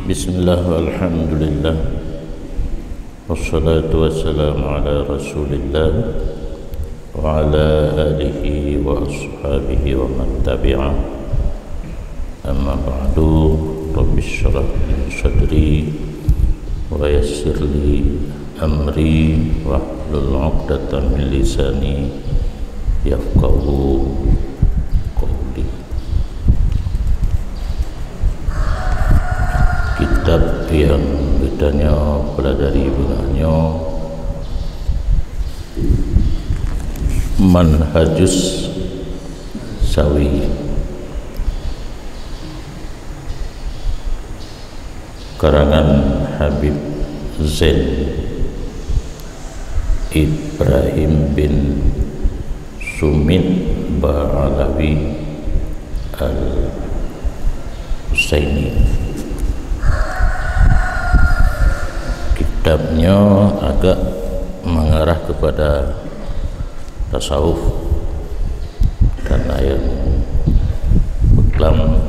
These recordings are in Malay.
Bismillah walhamdulillah wassalatu wassalamu ala rasulillah wa ala alihi wa ashabihi wa man tabi'ah. Amma ba'du, rabbi syrah li sadri wa yassir li amri wa hlul 'uqdatam min lisani yafqahu qawli. Kitab yang kita pelajari benarnya Manhajus Sawi, karangan Habib Zain Ibrahim bin Sumit Ba'alawi Al-Husaini. Kitabnya agak mengarah kepada tasawuf karena yang beklam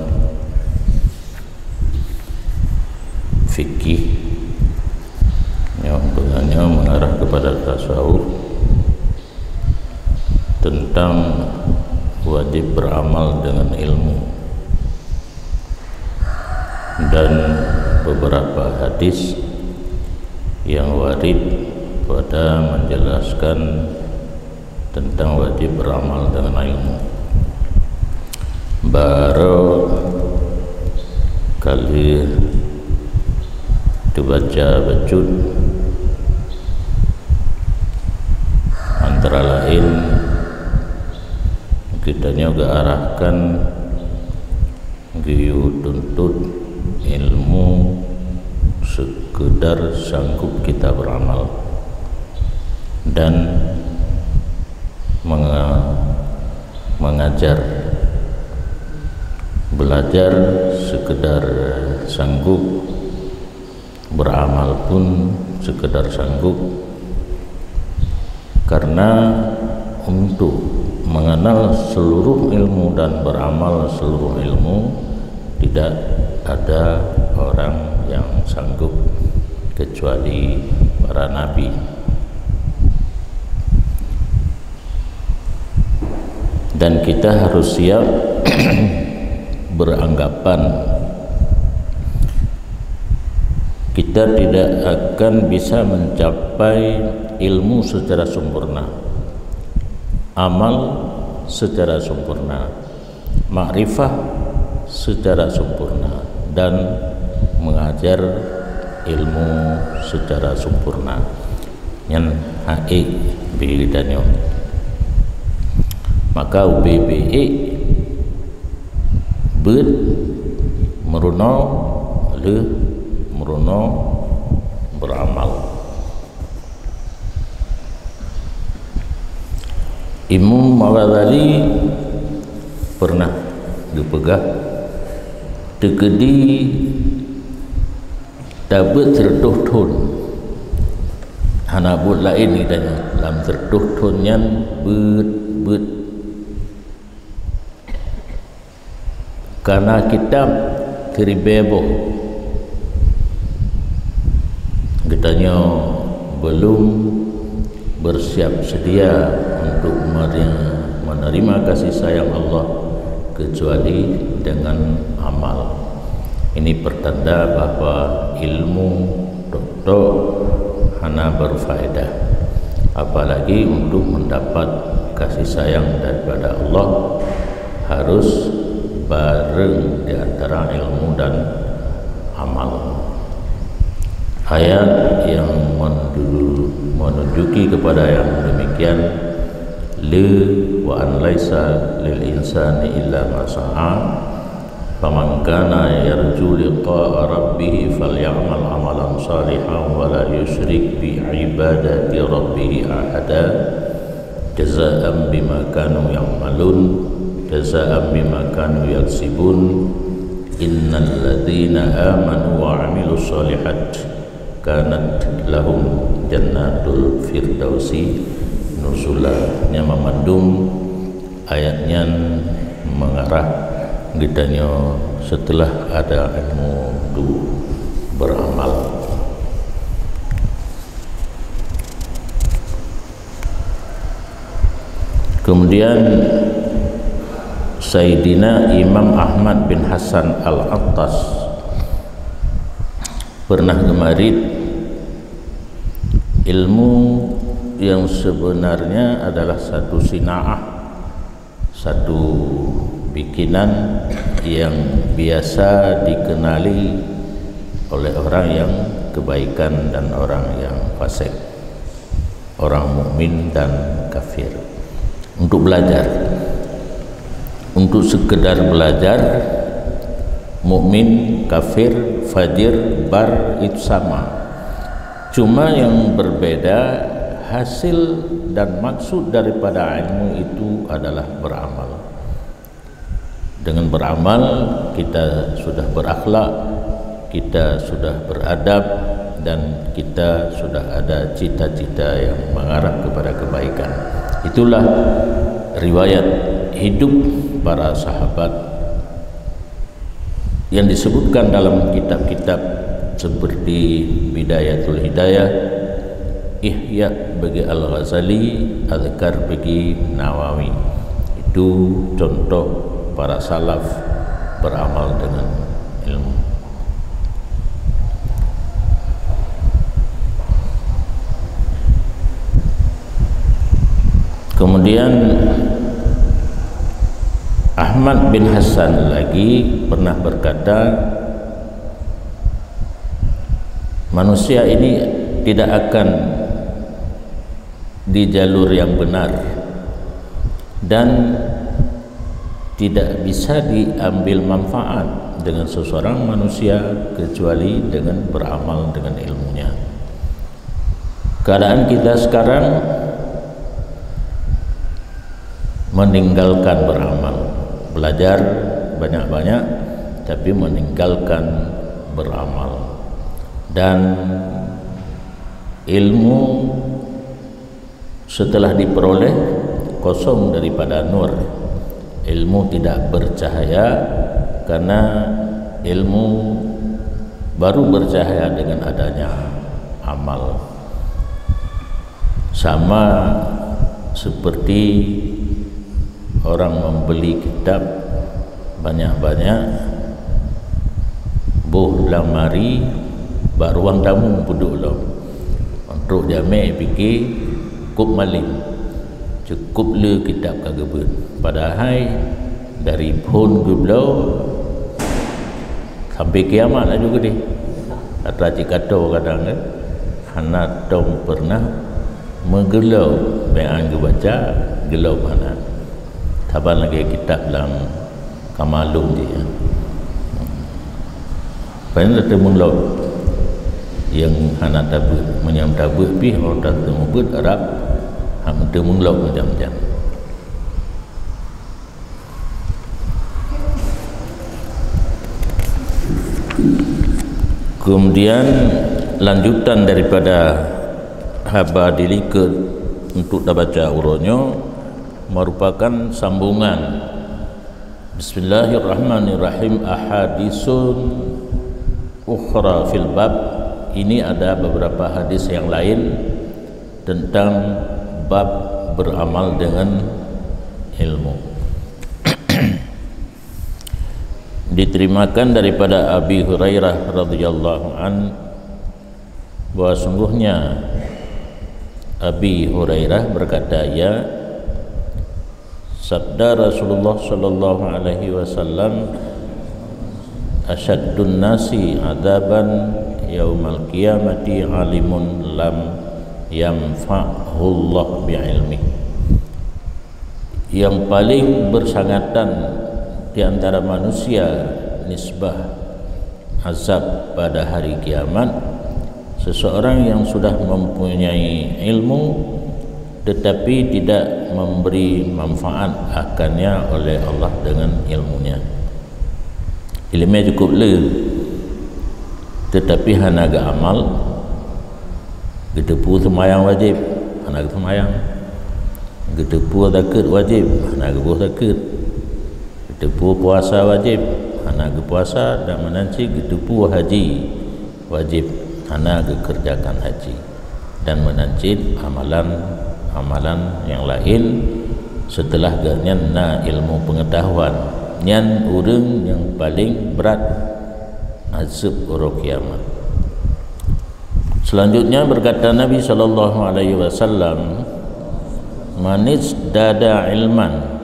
fikih yang benarnya mengarah kepada tasawuf tentang wajib beramal dengan ilmu dan beberapa hadis yang warid pada menjelaskan tentang wajib beramal dengan ilmu. Baru kali dibaca bacot antara lain kita juga arahkan giyu tuntut ilmu sekedar sanggup kita beramal dan mengajar belajar sekedar sanggup, beramal pun sekedar sanggup, karena untuk mengenal seluruh ilmu dan beramal seluruh ilmu tidak ada orang yang sanggup kecuali para nabi. Dan kita harus siap beranggapan kita tidak akan bisa mencapai ilmu secara sempurna, amal secara sempurna, makrifah secara sempurna, dan mengajar ilmu secara sempurna. Yang haik bidanyo. Maka UBBE ber meruno le meruno beramal. Imam Al-Ghazali pernah dipegah tekedi dapat terduh tun hanabut lain ni dan dalam terduh tunnya bet karena kitab teribebo kitanya belum bersiap sedia untuk menerima kasih sayang Allah kecuali dengan amal. Ini pertanda bahwa ilmu doktor hana berfaedah, apalagi untuk mendapat kasih sayang daripada Allah harus bareng di antara ilmu dan amal. Ayat yang menunjuki kepada yang demikian, li wa an laisa lil insani illa ma sa'a faman kana yarju liqa'a rabbih falyamal amalan salihan wa la yusyrik bi ibadati rabbih ahada jazaa'an bima kanu ya'malun jazaa'an bima kanu yaksibun innal ladzina amanu wa 'amilus shalihat kanat lahum jannatul firdausi nuzula. Nya memandung ayatnya mengarah gitanya setelah ada ilmu beramal. Kemudian Sayyidina Imam Ahmad bin Hasan Al-Attas pernah gemarit ilmu yang sebenarnya adalah satu sinaah, satu bikinan yang biasa dikenali oleh orang yang kebaikan dan orang yang fasik, orang mukmin dan kafir. Untuk belajar, untuk sekedar belajar, mukmin, kafir, fajir, bar itu sama. Cuma yang berbeda hasil dan maksud daripada ilmu itu adalah beramal. Dengan beramal kita sudah berakhlak, kita sudah beradab, dan kita sudah ada cita-cita yang mengarah kepada kebaikan. Itulah riwayat hidup para sahabat yang disebutkan dalam kitab-kitab seperti Bidayatul Hidayah, Ihya bagi Al-Ghazali, Adhkar bagi Nawawi. Itu contoh para salaf beramal dengan ilmu. Kemudian Ahmad bin Hasan lagi pernah berkata, manusia ini tidak akan di jalur yang benar dan tidak bisa diambil manfaat dengan seseorang manusia kecuali dengan beramal dengan ilmunya. Keadaan kita sekarang meninggalkan beramal, belajar banyak-banyak tapi meninggalkan beramal, dan ilmu setelah diperoleh kosong daripada nur. Ilmu tidak bercahaya karena ilmu baru bercahaya dengan adanya amal. Sama seperti orang membeli kitab banyak-banyak, boh lamari bak ruang tamu puduk lo untuk jamai fikir cukup maling, cukup le kitab kagabut. Padahal dari pun gublau sampai kiamat lah juga deh. Kata cikato kadang kan, anak tom pernah menggelau bayan baca gelau mana. Taban lagi kitab dalam kamalum dia. Paling ada mulut yang anak tabut menyam tabut pi orang temu but Arab ham temu mulut macam-macam. Kemudian lanjutan daripada haba dilikat untuk baca uronyo merupakan sambungan. Bismillahirrahmanirrahim. Ahadisun ukhra fil bab. Ini ada beberapa hadis yang lain tentang bab beramal dengan ilmu. Diterimakan daripada Abi Hurairah radhiyallahu an bahwa sungguhnya Abi Hurairah berkata, ya sabda Rasulullah sallallahu alaihi wasallam, asyaddun nasi adaban yaumal qiyamati alimun lam yamfa'hullah bi'ilmi. Yang paling bersangatan di antara manusia nisbah azab pada hari kiamat, seseorang yang sudah mempunyai ilmu tetapi tidak memberi manfaat akannya oleh Allah dengan ilmunya. Ilmunya cukup le tetapi hanaga amal, gedepu semayang wajib, hanaga semayang, gedepu zakat wajib, hanaga buah zakat, gedepu puasa wajib, hanaga puasa, dan menanci gedepu haji, wajib hana kerjakan haji dan menancit amalan yang lain setelah ganyan na ilmu pengetahuan nyan urang yang paling berat azab urang kiamat. Selanjutnya berkata Nabi sallallahu alaihi wasallam, manis dada ilman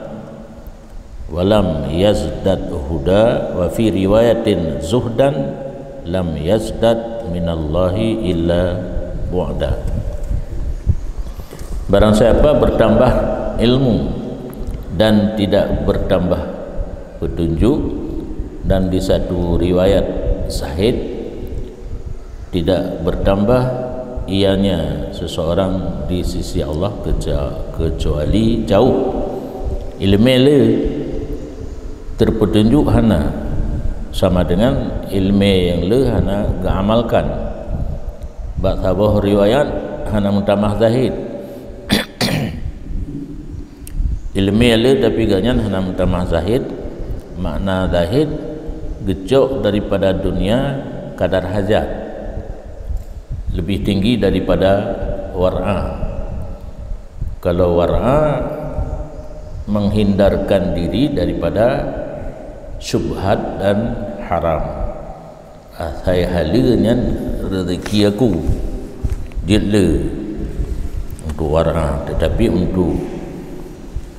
walam yazdad huda wa fi riwayatin zuhdan lam yazdad minallahi illa bu'da. Barang siapa bertambah ilmu dan tidak bertambah petunjuk, dan di satu riwayat sahih tidak bertambah ianya seseorang di sisi Allah kecuali jauh ilmu le terpetunjuk hana sama dengan ilmu yang le hana gamalkan. Bak sabah riwayat hana mutamah zahid ilmu le tapi ganyan hana mutamah zahid. Makna zahid gecok daripada dunia kadar hajat, lebih tinggi daripada war'a. Kalau war'a menghindarkan diri daripada syubhat dan haram. Saya halanya rezeki aku jela untuk war'a, tetapi untuk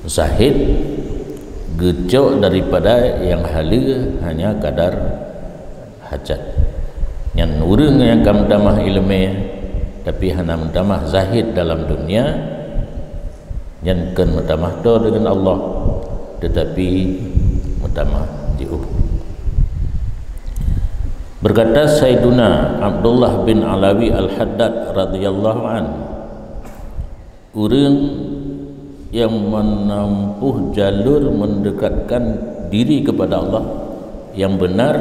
zahid gecok daripada yang hala hanya kadar hajat. Yang urang yang kam tamah ilmu tapi hana mentamah zahid dalam dunia, yang kan mentamah to dengan Allah tetapi mentamah jauh. Berkata Sayyiduna Abdullah bin Alawi Al-Haddad radhiyallahu an, urang yang menempuh jalur mendekatkan diri kepada Allah yang benar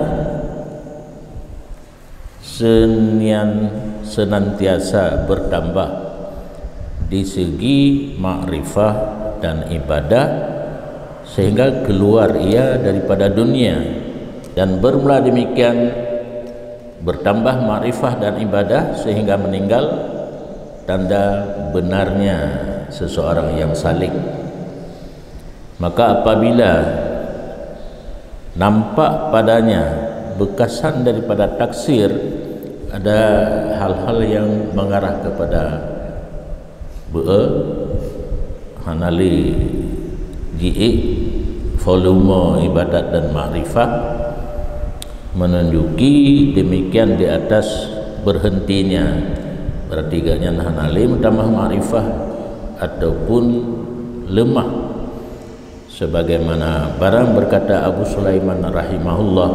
senantiasa bertambah di segi makrifah dan ibadah sehingga keluar ia daripada dunia, dan bermula demikian bertambah makrifah dan ibadah sehingga meninggal tanda benarnya seseorang yang salik. Maka apabila nampak padanya bekasan daripada taksir, ada hal-hal yang mengarah kepada hanali ji'i volume ibadat dan makrifah, menunjuki demikian di atas berhentinya, berarti ganyan hanali menambah makrifah ataupun lemah, sebagaimana barang berkata Abu Sulaiman rahimahullah,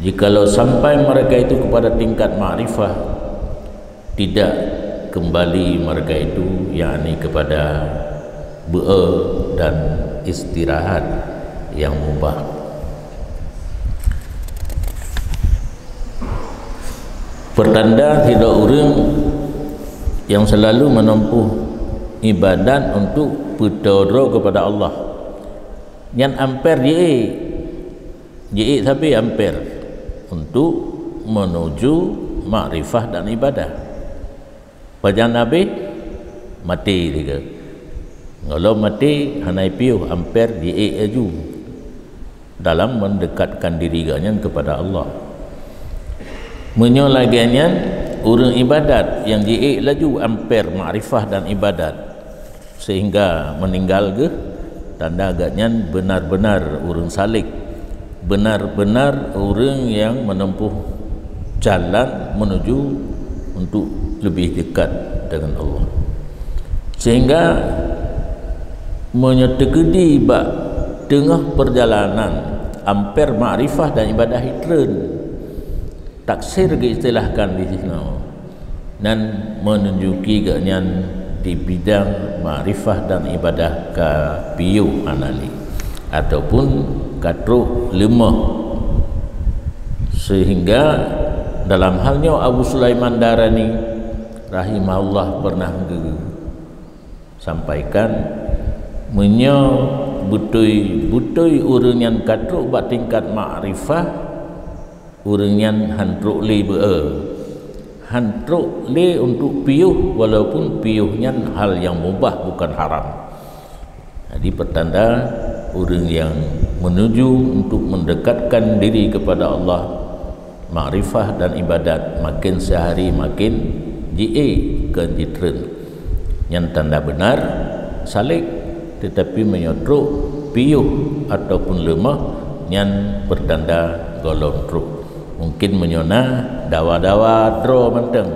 jikalau sampai mereka itu kepada tingkat makrifah, tidak kembali mereka itu yakni kepada dan istirahat yang mubah. Pertanda tidak orang yang selalu menempuh ibadat untuk berdoa kepada Allah. Yang amper je tapi amper untuk menuju makrifah dan ibadah. Baca Nabi mati juga. Kalau mati hanai piuh amper je aju dalam mendekatkan dirinya kepada Allah. Menyolagiannya orang ibadat yang je laju amper makrifah dan ibadat sehingga meninggal ke tanda agaknya benar-benar orang salik, benar-benar orang yang menempuh jalan menuju untuk lebih dekat dengan Allah, sehingga menyetekedi bak tengah perjalanan amper makrifah dan ibadah hitren taksir diistilahkan di sini, dan menunjuki agaknya di bidang makrifah dan ibadah kapiu anali ataupun katruh lemah, sehingga dalam halnya Abu Sulaiman Darani rahimahullah pernah sampaikan menyo butui orang yang katruh bak tingkat makrifah urengan hantruk li hantruk li untuk piyuh, walaupun piyuhnya hal yang mubah bukan haram. Jadi pertanda orang yang menuju untuk mendekatkan diri kepada Allah, makrifah dan ibadat makin sehari makin kejitren. Yang tanda benar salik, tetapi menyodruk piyuh ataupun lemah yang bertanda golong truk. Mungkin menyona dawa-dawa dro menteng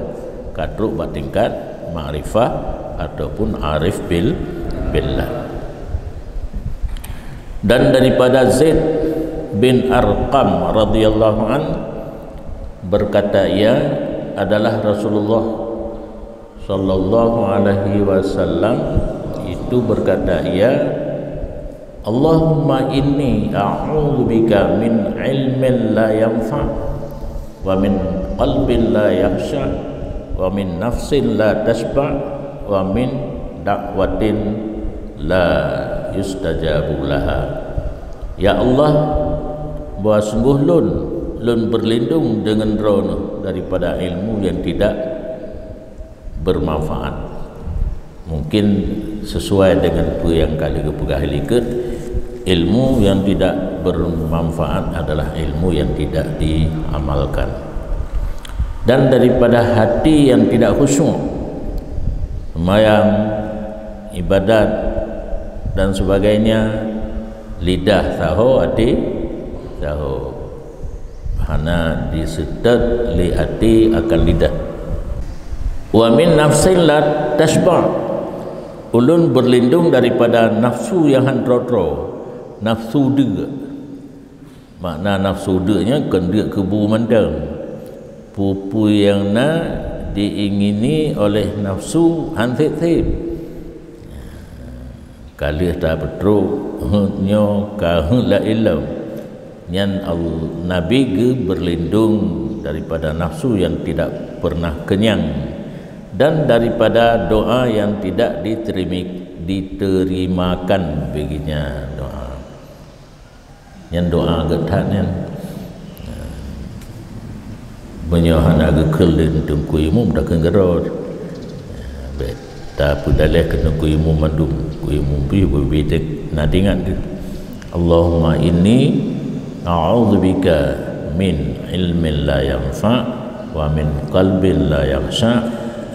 kadruk bertingkat makrifah ataupun arif billah. Dan daripada Zaid bin Arqam radhiyallahu an berkata, ia adalah Rasulullah sallallahu alaihi wasallam itu berkata, ia Allahumma inni a'udzubika min ilmin la yanfa wa min qalbin la yakhsha wa min nafsin la tashba wa min da'watin la yustajabu laha. Ya Allah, bahwa sungguh lun berlindung dengan rono daripada ilmu yang tidak bermanfaat. Mungkin sesuai dengan apa yang kali kepegah liket, ilmu yang tidak bermanfaat adalah ilmu yang tidak diamalkan. Dan daripada hati yang tidak khusyuk, sembahyang, ibadat dan sebagainya, lidah tahu, hati tahu, hana disetet li hati akan lidah. Wa min nafsin la tashba', ulun berlindung daripada nafsu yang handro-dro, nafsu dia. Makna nafsu dia nya kendak kebu mandang, pupu yang diingini oleh nafsu hantit-tit. Kalih tak betul nyo la ilam nyan Nabi ge berlindung daripada nafsu yang tidak pernah kenyang, dan daripada doa yang tidak diterimakan baginya doa. Yang doa getat yang menyohan agak kelin tungku imum dah kengerot. Tak pedalih kena ku imum mandum, ku imum pi berbeda nadingan dia. Allahumma inni a'udzubika min ilmin la yanfa wa min qalbin la yakhsha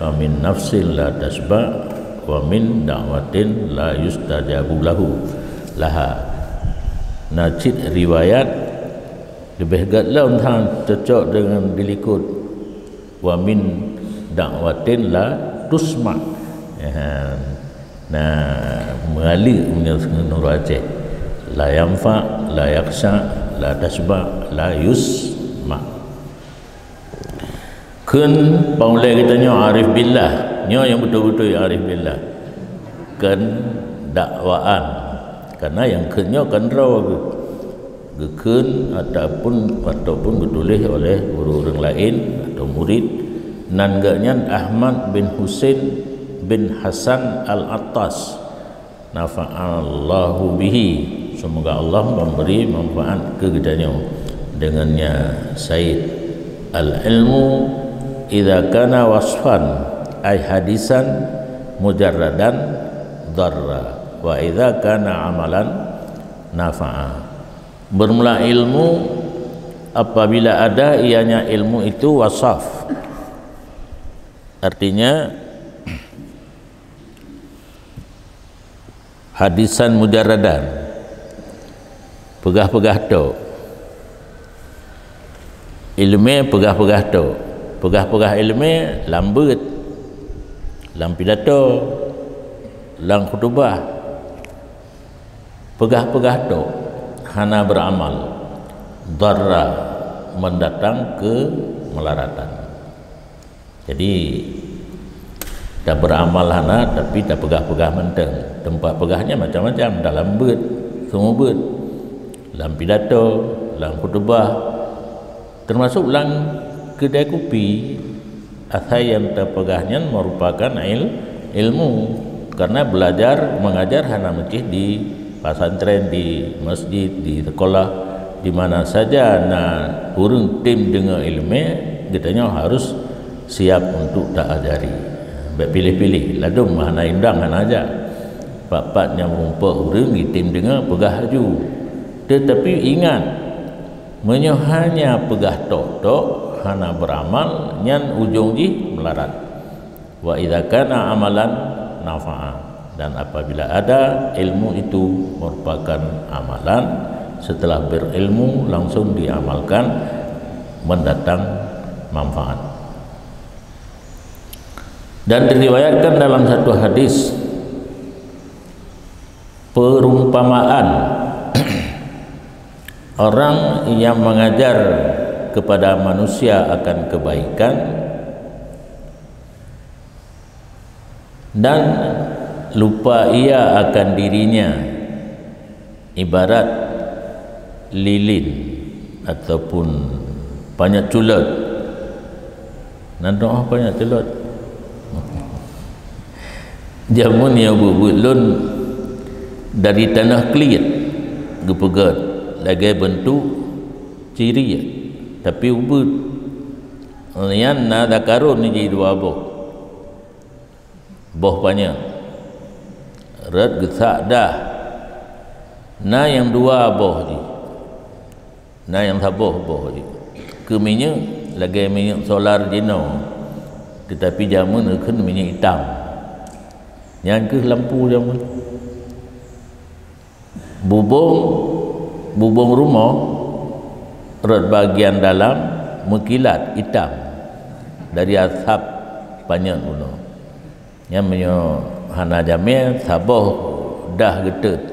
wa min nafsin la tasba wa min da'watin la yustajabu laha. Najid riwayat lebih gatlah untang cocok dengan dilikut wa min da'watin la tusma. Nah, mengalir punya Nur Aceh, la yanfa, la yakhsha, la tasba, la yusma. Kun paulai kita nyo arif billah, nyo yang betul-betul arif billah. Kan dakwaan, karena yang kenyo kan raw gekun ataupun ditulis oleh guru-guru lain atau murid. Nangganya Ahmad bin Husain bin Hasan Al-Attas, nafa'allahu bihi, semoga Allah memberi manfaat kepadanya dengannya. Said al-ilmu idza kana wasfan ay hadisan mujarradan darra wa idza kana amalan nafa'a. Bermula ilmu apabila ada ianya ilmu itu wasaf, artinya hadisan mujarradan, pegah-pegah tu ilmu, pegah-pegah tu pegah-pegah ilmu lambat, lam pidato, lam khutbah, pegah-pegah tu hana beramal, darra mendatang ke melaratan. Jadi dah beramal hana tapi dah pegah-pegah menteng. Tempat pegahnya macam-macam, dalam lambat, semua bet, dalam pidato, dalam khutbah, termasuk dalam kedai kopi. Asal yang terpegahnya merupakan ilmu, karena belajar mengajar hana mesti di pesantren, di masjid, di sekolah, di mana saja urang tim dengan ilmu, kitanya harus siap untuk tak ajari. Pilih-pilih ladung mana indang hana aja. Papat yang rumpah urang tim dengan pegah haju. Tetapi ingat, hanya pegah tok-tok hana beramal nyan ujung ji melarat. Wa idza kana amalan nafa'a, dan apabila ada ilmu itu merupakan amalan, setelah berilmu langsung diamalkan, mendatang manfaat. Dan diriwayatkan dalam satu hadis perumpamaan orang yang mengajar kepada manusia akan kebaikan dan lupa ia akan dirinya, ibarat lilin ataupun banyak culut. Nanti banyak culut. Jamun yang bubulun dari tanah klit gepegat lagi bentuk ciri, tapi ubud yang nada karun ni jadi dua boh banyak red gesak dah yang dua boh je, yang saboh boh je ke minyak lagi minyak solar jeno, tetapi jamun kan minyak hitam yang ke lampu jamun bubung rumah red bagian dalam mengkilat hitam dari asap banyak guna. Yang hana jamil saboh dah getet,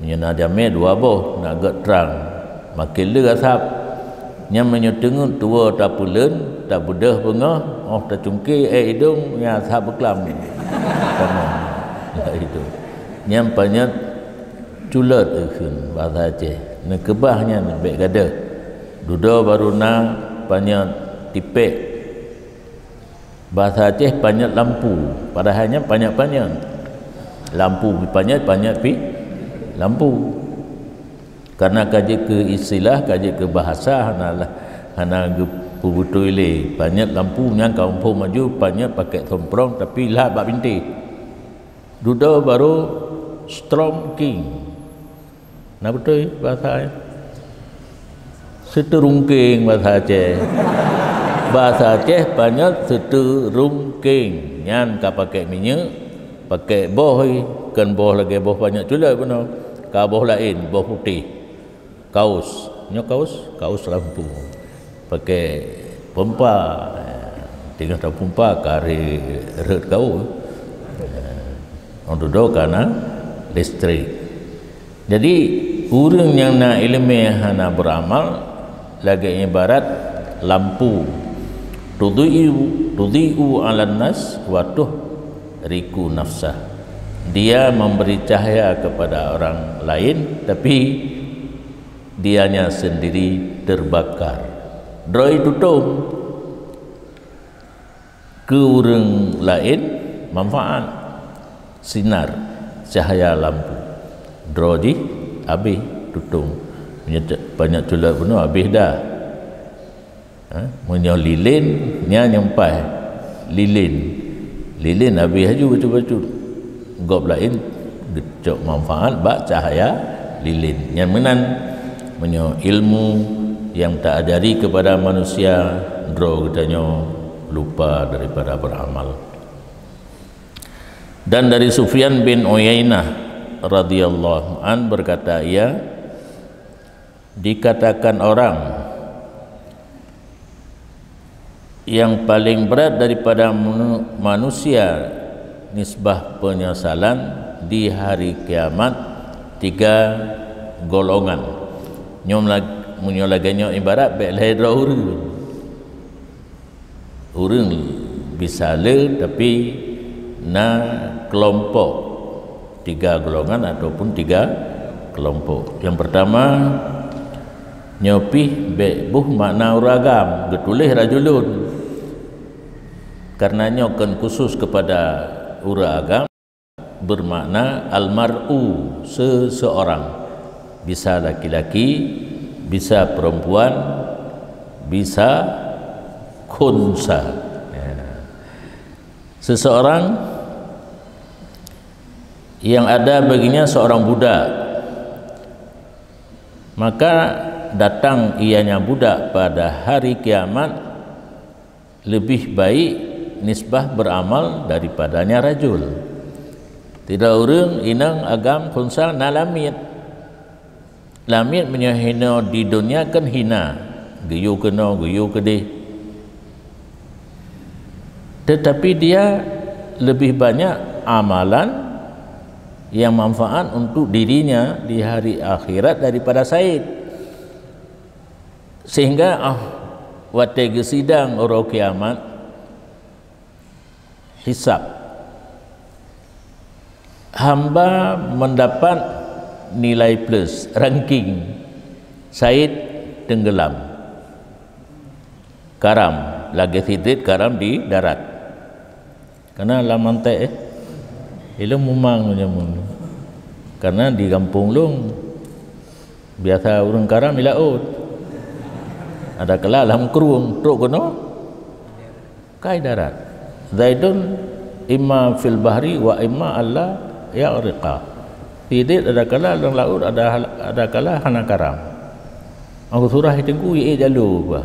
hana jamil dua boh nak agak terang makin le asap. Yang tengut tua tak pulen tak budah bengah tak cungki hidung yang asap berkelam sama itu. Yang banyak culat ikun bahasa Aceh nak kebahnya nak baik gada duda baru na banyak tipek. Bahasa Aceh banyak lampu, padahalnya banyak lampu, banyak pi lampu. Karena kaji ke istilah, kaji ke bahasa hana betul ile banyak lampu yang kampung maju banyak pakai somprong tapi lah bak binti. Duda baru Storm King. Nah betul bahasa seterungking bahasa Aceh. Bahasa Aceh banyak seterungking. Nyan ka pakai minyak, pakai boh, kan boh lagi boh banyak juga benar. Ka boh lain, boh putih. Kaus, kaus lampu. Pakai pompa. Tinggal tak pompa kari red kau. Untuk do kana listrik. Jadi orang yang nak ilmu hana beramal lagi ibarat lampu tudhi'u 'alan nas wa tuhriku nafsah. Dia memberi cahaya kepada orang lain tapi dianya sendiri terbakar. Droi tutup ke orang lain manfaat sinar cahaya lampu. Droi habis tutup banyak culat penuh habis dah. Punya lilin nya nyampai lilin habis haju betul-betul gop lain gecok manfaat bak cahaya lilin yang menan punya ilmu yang tak ajari kepada manusia dro katanya lupa daripada beramal. Dan dari Sufyan bin Uyainah radhiyallahu an berkata, ia dikatakan orang yang paling berat daripada manusia nisbah penyesalan di hari kiamat 3 golongan. Nyom laganya ibarat belai urang bisa le tapi na kelompok 3 golongan ataupun 3 kelompok. Yang pertama nyopi buh makna uragam getulih rajulun karenanya kan khusus kepada uragam bermakna almar'u seseorang, bisa laki-laki bisa perempuan, bisa khunsa. Seseorang yang ada baginya seorang budak, maka datang ianya budak pada hari kiamat lebih baik nisbah beramal daripadanya rajul. Tidak urang inang agam khunsa na lamit. Lamit menyahina di dunia kan hina, geyu kena geyu kedih. Tetapi dia lebih banyak amalan yang manfaat untuk dirinya di hari akhirat daripada Said. Sehingga waktu sidang orang kiamat hisab, hamba mendapat nilai plus ranking, Said tenggelam, karam lagi titit karam di darat. Karena laman teh ilmu memang menyamun. Karena di kampung long biasa orang karam ilaut. Ada kala lam kerung truk kono kai darat. Zaidun imma fil bahri wa imma alla ya'riqa. Tidak ada kala dalam laut, ada kala hana karam. Aku surah hitungku jalu ba.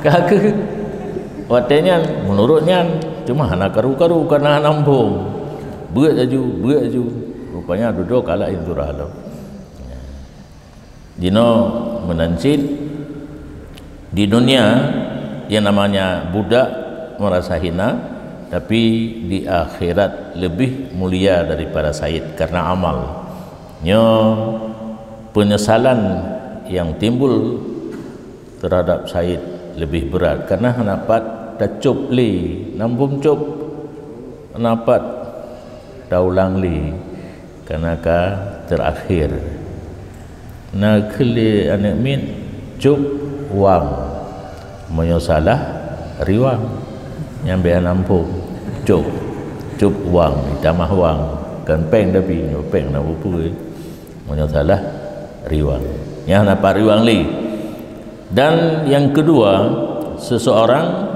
Kaki watenya menurutnya cuma hana karu-karu karena nampung. Buat aju. Rupanya duduk kala itu rahalo. Dino menancit di dunia yang namanya budak merasa hina, tapi di akhirat lebih mulia daripada Said karena amal. Penyesalan yang timbul terhadap Said lebih berat karena hanapat tacup li nambum cup hanapat daulang li karena ka terakhir na keli anak min cup wang menyosalah riwang yang behan nampung cup wang ditambah wang kan peng tapi peng na bupu menyosalah riwang yang hanapat riwang li. Dan yang kedua, seseorang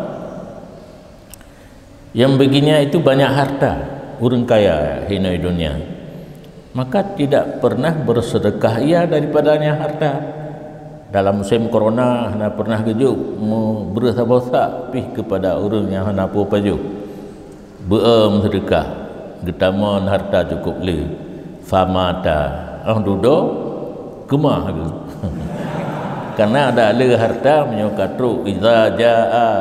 yang baginya itu banyak harta, orang kaya hina dunia, maka tidak pernah bersedekah ia daripadanya harta. Dalam musim corona hana pernah gejuk berusaha pih kepada orang yang hana paju beem sedekah getamon harta cukup le famata duduk kemah ke. Karena ada le harta menyokatru idza jaa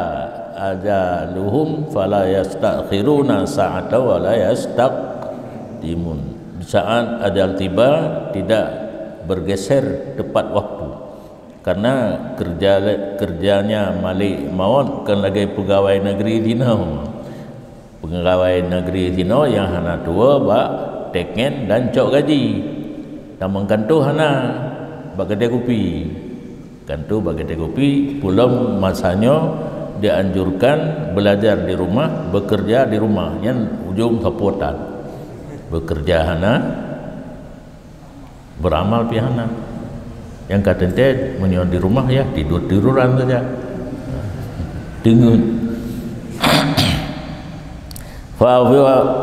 ajaluhum fala yastakhiruna sa'ata wa la yastaqdimun. Di saat ajal tiba tidak bergeser tepat waktu. Karena kerjanya malik maut kan lagi pegawai negeri dino. Pegawai negeri dino yang hana tua bak teken dan cok gaji. Tamangkan tu hana bak kedai kopi. Kantu bagi kopi pulang masanya dianjurkan belajar di rumah, bekerja di rumah yang ujung sapotan bekerja hana beramal pihana yang katanya menyon di rumah ya tiduran saja dengan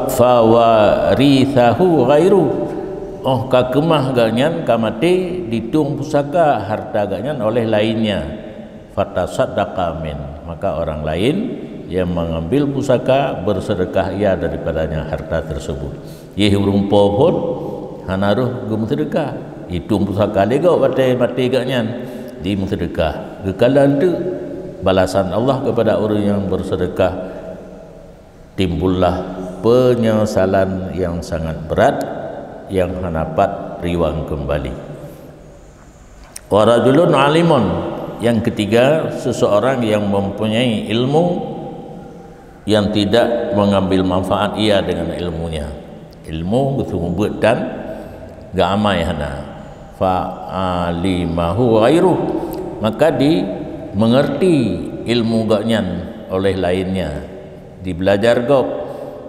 fawarithahu ghairu kakemah ganyan kamati ditung pusaka harta ganyan oleh lainnya fatasaddaqa min, maka orang lain yang mengambil pusaka bersedekah ia daripadanya harta tersebut. Ye urung pohon hanaruh gum sedekah hitung pusaka lego mati ganyan di sedekah gekalan tu balasan Allah kepada orang yang bersedekah timbullah penyesalan yang sangat berat yang hanapat riwang kembali. Warajulun alimun, yang ketiga seseorang yang mempunyai ilmu yang tidak mengambil manfaat ia dengan ilmunya. Ilmu betul membuat dan gak amai hana fa'alimahu ghairu, maka mengerti ilmu gaknyan oleh lainnya, dibelajar gok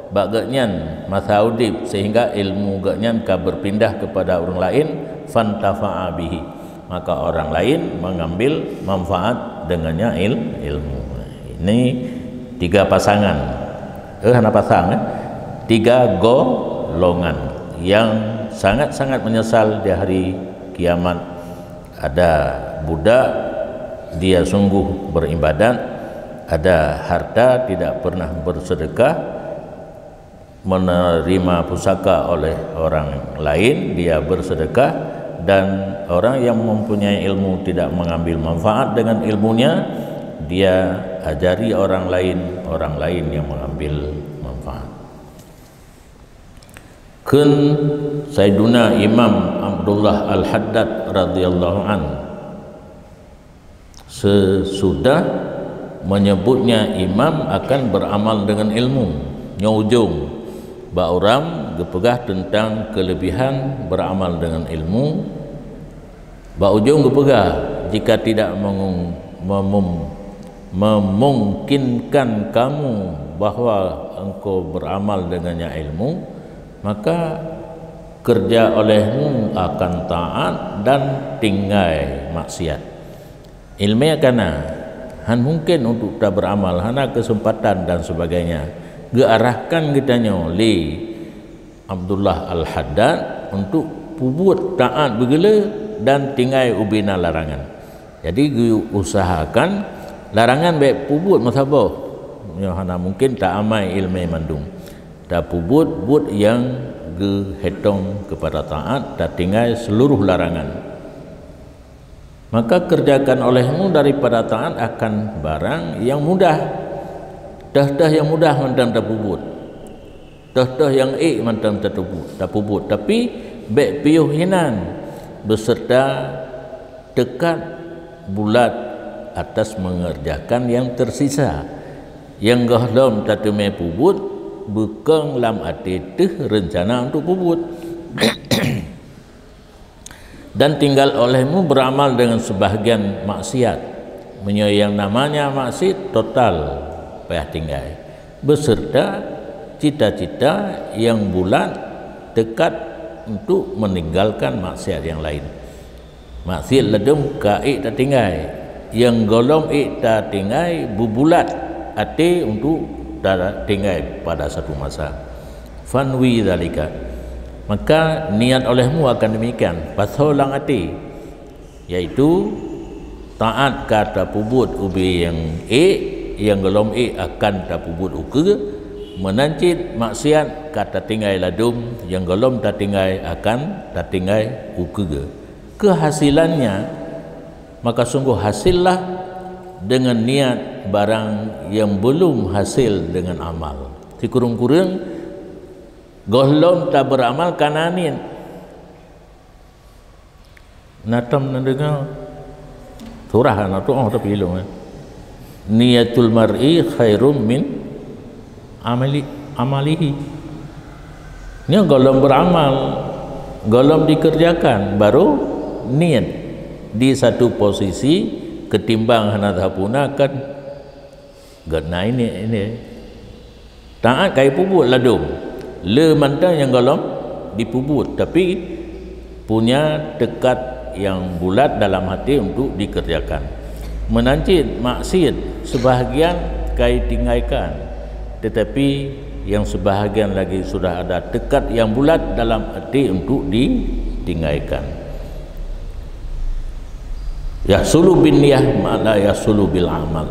bagenyan masa udip sehingga ilmu genyan ka berpindah kepada orang lain, fantafa'a bihi, maka orang lain mengambil manfaat dengannya ilmu. Ini 3 pasangan, hana pasang, 3 golongan yang sangat-sangat menyesal di hari kiamat. Ada budak, dia sungguh beribadat, ada harta tidak pernah bersedekah, menerima pusaka oleh orang lain dia bersedekah, dan orang yang mempunyai ilmu tidak mengambil manfaat dengan ilmunya, dia ajari orang lain yang mengambil manfaat. Kun Sayyiduna Imam Abdullah Al-Haddad radhiyallahu an sesudah menyebutnya imam akan beramal dengan ilmu, nyujung ba orang gepegah tentang kelebihan beramal dengan ilmu. Ba ujung gepegah jika tidak memungkinkan kamu bahwa engkau beramal dengannya ilmu, maka kerja olehmu akan taat dan tinggal maksiat. Ilmu kana han mungkin untuk tak beramal, hana kesempatan dan sebagainya. Gearahkan kitanya li Abdullah Al-Haddad untuk pubut taat begala dan tinggal ubina larangan. Jadi usahakan larangan baik pubut masabah. Ya hana mungkin tak amai ilmu mandung. Tak pubut but yang gehetong kepada taat dan tinggal seluruh larangan. Maka kerjakan olehmu daripada taat akan barang yang mudah. Dah yang mudah mantan tak pubut, dah yang mantan tak pubut, tapi baik piyuhinan beserta dekat bulat atas mengerjakan yang tersisa. Yang gahlom tak temui pubut bukan lam ati teh rencana untuk pubut. Dan tinggal olehmu beramal dengan sebahagian maksiat, yang namanya maksiat total payah tinggal, beserta cita-cita yang bulat dekat untuk meninggalkan maksiat yang lain. Maksiat ledum kaik tak tinggal, yang golong tak tinggal, bubulat ati untuk tak tinggal pada satu masa. Fanwi zalika, maka niat olehmu akan demikian, pasolang ati, yaitu taat kata pubut ubi yang yang gelom akan tak pubut uke, menancit maksiat kata tinggal ladum, yang gelom tak tinggal akan tak tinggal uke. Kehasilannya maka sungguh hasillah dengan niat barang yang belum hasil dengan amal. Si kurung-kurung golom tak beramal kananin natam nandengal surah tu tapi ilmu niatul mar'i khairum min amalihi. Ini golom beramal, golom dikerjakan, baru niat di satu posisi ketimbang hanadhapuna kan gana ini taat kai pubut ladum le mantang yang golom dipubut, tapi punya dekat yang bulat dalam hati untuk dikerjakan. Menancit maksiat sebahagian kai tinggalkan, tetapi yang sebahagian lagi sudah ada dekat yang bulat dalam hati untuk ditinggalkan. Yahsulu bin niyah ma la yahsulu bil amal.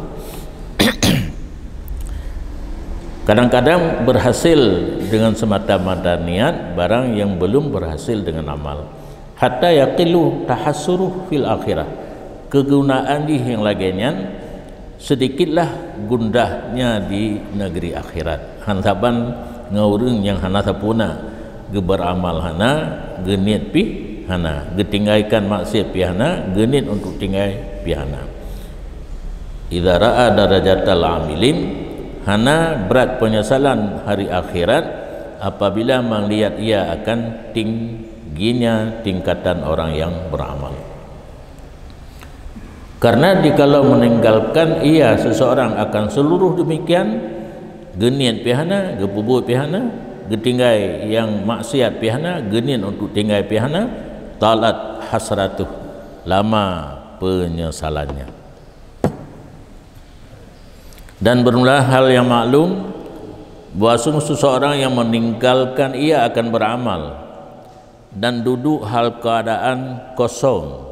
Kadang-kadang berhasil dengan semata-mata niat barang yang belum berhasil dengan amal. Hatta yaqilu tahassuruh fil akhirah. Kegunaan di yang laginya sedikitlah gundahnya di negeri akhirat. Hantaban ngaurung yang hana sapuna geberamal hana genit pi hana getinggalkan maksiat pi hana genit untuk tinggal pi hana. Idza ra'a darajatal amilin, hana berat penyesalan hari akhirat apabila melihat ia akan tingginya tingkatan orang yang beramal. Karena jikalau meninggalkan ia seseorang akan seluruh demikian, genian pihana, gepubut pihana, getinggai yang maksiat pihana, genian untuk tinggai pihana, talat hasratuh, lama penyesalannya. Dan bermula hal yang maklum bahwa seseorang yang meninggalkan ia akan beramal dan duduk hal keadaan kosong,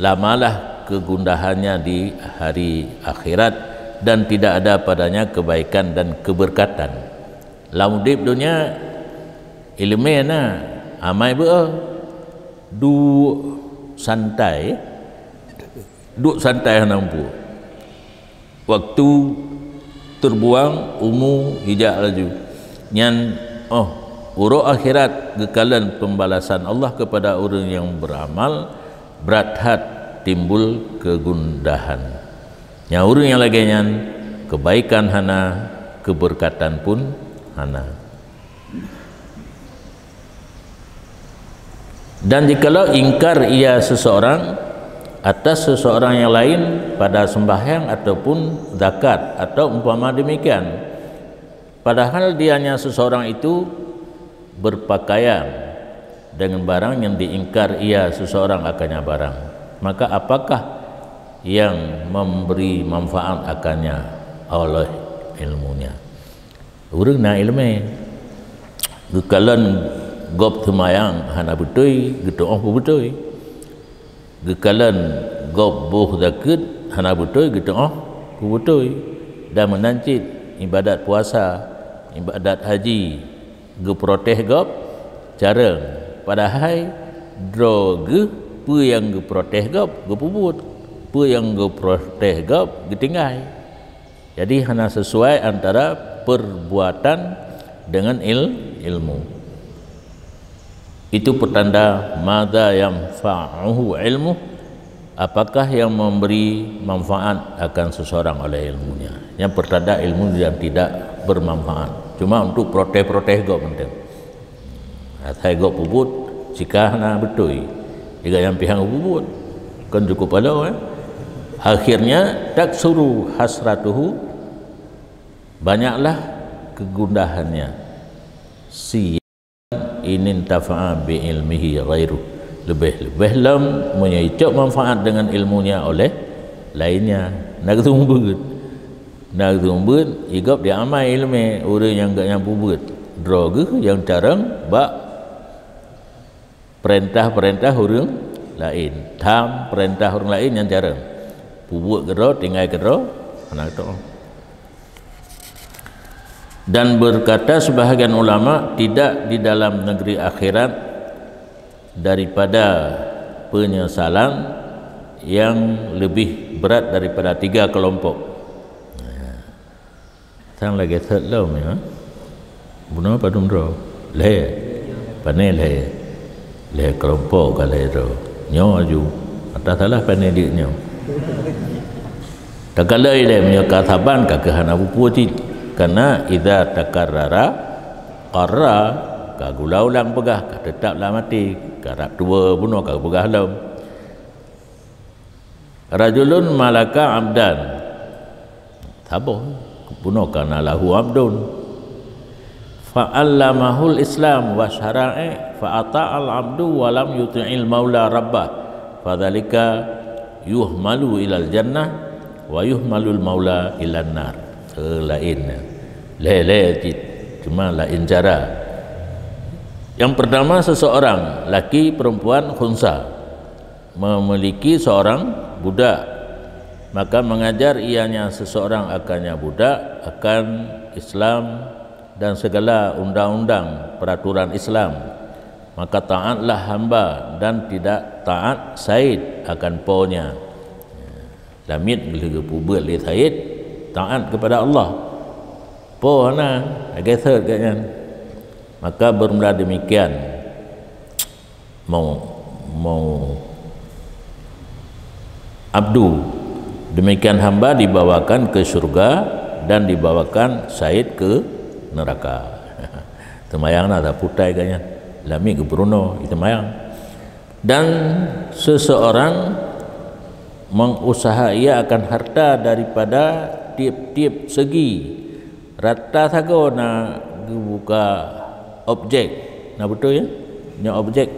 lamalah kegundahannya di hari akhirat dan tidak ada padanya kebaikan dan keberkatan. Laudip dunia ilmiahna amai santai nampu waktu terbuang umu hijak laju nyan uruk akhirat gekalan pembalasan Allah kepada orang yang beramal berat hat timbul kegundahan. Yang orang yang lagi nyan kebaikan hana, keberkatan pun hana. Dan jikalau ingkar ia seseorang atas seseorang yang lain pada sembahyang ataupun zakat atau umpama demikian, padahal dianya seseorang itu berpakaian dengan barang yang diingkar ia seseorang akannya barang, maka apakah yang memberi manfaat akannya oleh ilmunya? Urang na ilmu gekalan gop temayang hana betul gitu betul, gekalan gop buh zakat hana betul gitu betul, dan menancit ibadat puasa, ibadat haji geproteh gop cara padahal droge pu yang geproteh gop gepubut, pu yang geproteh gop getinggai. Jadi hanya sesuai antara perbuatan dengan ilmu. Itu pertanda madza yanfa'uhu ilmu, apakah yang memberi manfaat akan seseorang oleh ilmunya. Yang pertanda ilmu yang tidak bermanfaat, cuma untuk proteh-proteh gop penting. Atai gop pubut jika na betul jika yang pihak pubut kan cukup ada akhirnya tak suruh hasratuhu, banyaklah kegundahannya si inin tafa'a bi ilmihi ghairu, lebih lam menyicok manfaat dengan ilmunya oleh lainnya. Nak tumbut igap dia amal ilmu orang yang gak yang pubut droge yang carang bak perintah orang lain, tam perintah orang lain yang carang pubut gero tinggal gero anak tu. Dan berkata sebahagian ulama, tidak di dalam negeri akhirat daripada penyesalan yang lebih berat daripada 3 kelompok. Sang lagi third law ya. Buno padum ro. Le. Panel le kelompok kali ro. Nyo aju. Atas salah panel dia nyo. Tak kalai le punya kataban ka kehana puputi. Karena idza takarrara qarra kagula ulang pegah ka tetaplah mati karap dua bunuh ka pegah lam. Rajulun malaka abdan tabuh bunuh kana lahu abdun fa'allamahul islam wa syara'i fa'ata'al abdu wa lam yuti'il maula rabbah fadzalika yuhmalu ilal jannah wa yuhmalul maula ilan nar. Lain cuma lain cara. Yang pertama, seseorang laki perempuan khunsa memiliki seorang budak, maka mengajar ianya seseorang akannya budak akan Islam dan segala undang-undang peraturan Islam, maka taatlah hamba dan tidak taat said akan ponya. Lamit bila pubut li said taat kepada Allah po na agether kan, maka bermula demikian mau abdu demikian hamba dibawakan ke surga dan dibawakan said ke neraka. Temayang na tak putai kan lami ke Bruno itu mayang. Dan seseorang mengusaha ia akan harta daripada tiap-tiap segi. Rata sago na buka objek. Nah betul ya? Nya objek.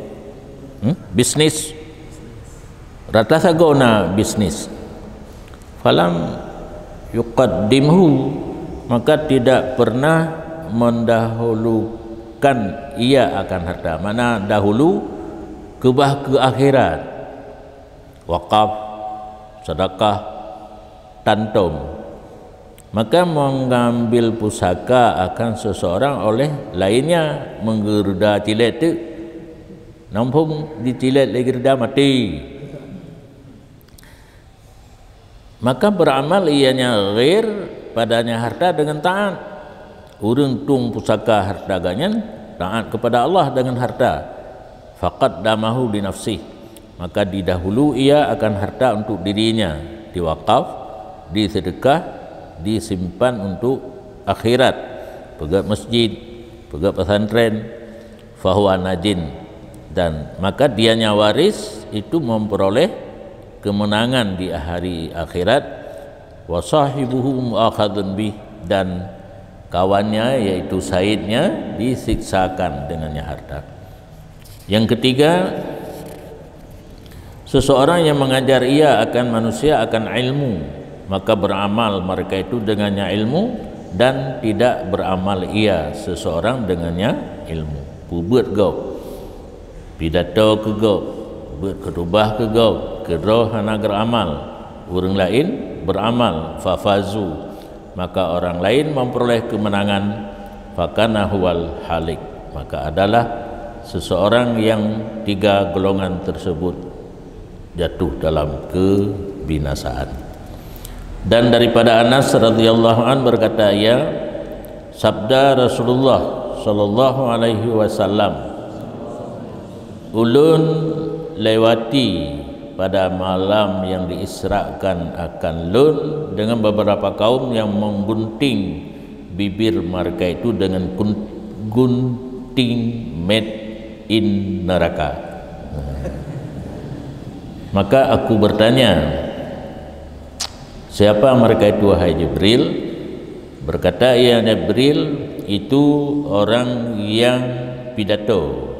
Bisnis. Rata sago na bisnis. Falam yuqaddimhu, maka tidak pernah mendahulukan ia akan harta. Mana dahulu ke akhirat. Wakaf, sedekah, tantum. Maka mengambil pusaka akan seseorang oleh lainnya, menggerda tilet tu nampung ditilet lagi gerda mati, maka beramal ianya ghair padanya harta dengan taat. Urang tung pusaka harta ganyan taat kepada Allah dengan harta. Faqad damahu di nafsih, maka didahulu ia akan harta untuk dirinya, diwakaf, disedekah, disimpan untuk akhirat, pegat masjid, pegat pesantren, fahuwa najin, dan maka dianya waris itu memperoleh kemenangan di hari akhirat. Wa sahibuhu mu'akhadun bih, dan kawannya yaitu saidnya disiksakan dengannya harta. Yang ketiga, seseorang yang mengajar ia akan manusia akan ilmu, maka beramal mereka itu dengannya ilmu, dan tidak beramal ia seseorang dengannya ilmu. Buat gop pidato ke gop, buat ketubah ke gop, kedroh hana beramal, orang lain beramal, fafazu, maka orang lain memperoleh kemenangan, fakana huwal halik, maka adalah seseorang yang tiga golongan tersebut jatuh dalam kebinasaan. Dan daripada Anas radhiyallahu an berkata, ya, sabda Rasulullah sallallahu alaihi wasallam, ulun lewati pada malam yang diisrakan akan lun dengan beberapa kaum yang menggunting bibir mereka itu dengan gunting made in neraka. Maka aku bertanya, siapa mereka itu wahai Jibril? Berkata, ya Jibril, itu orang yang pidato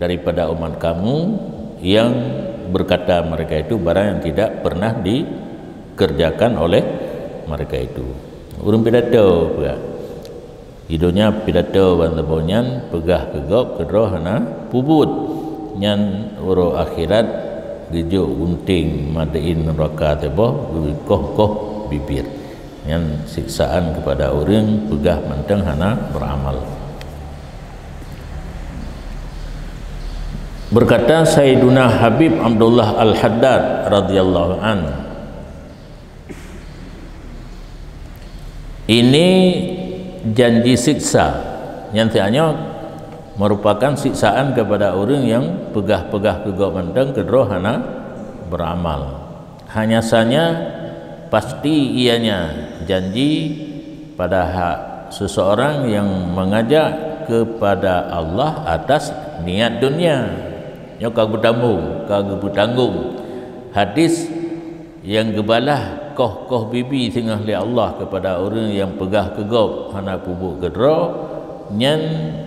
daripada umat kamu yang berkata mereka itu barang yang tidak pernah dikerjakan oleh mereka itu. Urung pidato pula. Hidupnya pidato bantabonyan pegah kegop kedrohana pubut nyan uro akhirat gejo gunting madain neraka tebo koh bibir, yang siksaan kepada orang pegah menteng hana beramal. Berkata Sayyiduna Habib Abdullah Al-Haddad radhiyallahu an, ini janji siksa yang tianya merupakan siksaan kepada orang yang pegah-pegah kegok menteng kedrohana beramal. Hanya saja pasti ianya janji pada hak seseorang yang mengajak kepada Allah atas niat dunia. Nya kagak bertanggung hadis yang gebalah koh bibi tengah li Allah kepada orang yang pegah kegop hana pubuk gedro nyan